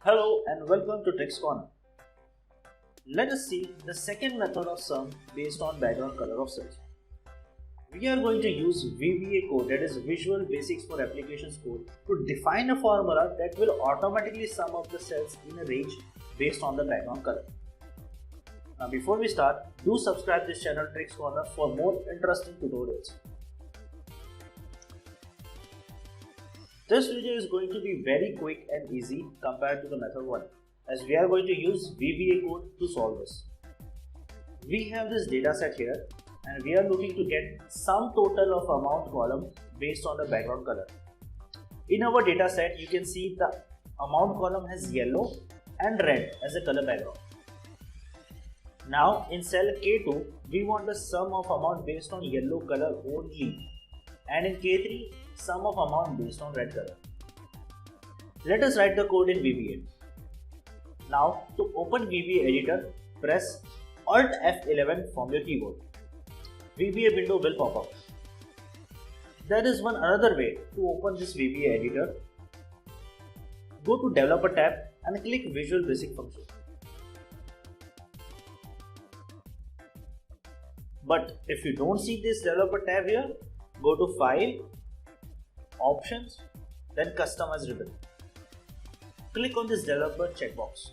Hello and welcome to TrixCorner. Let us see the second method of sum based on background color of cells. We are going to use VBA code, that is Visual Basics for Applications code, to define a formula that will automatically sum up the cells in a range based on the background color. Now before we start, do subscribe this channel TrixCorner for more interesting tutorials. This video is going to be very quick and easy compared to the method 1, as we are going to use VBA code to solve this. We have this data set here and we are looking to get sum total of amount column based on the background color. In our data set, you can see the amount column has yellow and red as a color background. Now in cell K2, we want the sum of amount based on yellow color only, and in K3, sum of amount based on red color. Let us write the code in VBA. Now to open VBA Editor, press Alt F11 from your keyboard. VBA window will pop up. There is one another way to open this VBA Editor. Go to Developer tab and click Visual Basic Function. But if you don't see this Developer tab here, go to File, Options, then Customize Ribbon. Click on this Developer checkbox.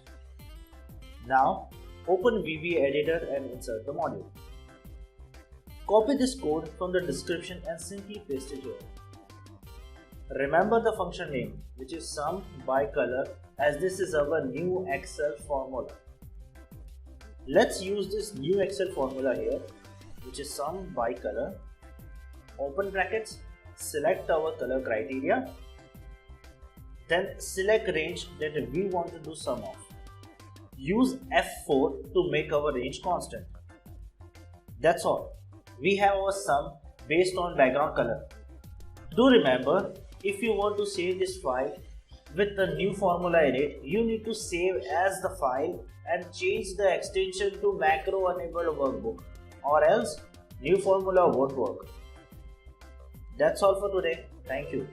Now open VBA Editor and insert the module. Copy this code from the description and simply paste it here. Remember the function name, which is SumByColor, as this is our new Excel formula. Let's use this new Excel formula here, which is SumByColor. Open brackets, select our color criteria, then select range that we want to do sum of. Use F4 to make our range constant. That's all. We have our sum based on background color. Do remember, if you want to save this file with the new formula in it, you need to save as the file and change the extension to macro enabled workbook, or else new formula won't work. That's all for today. Thank you.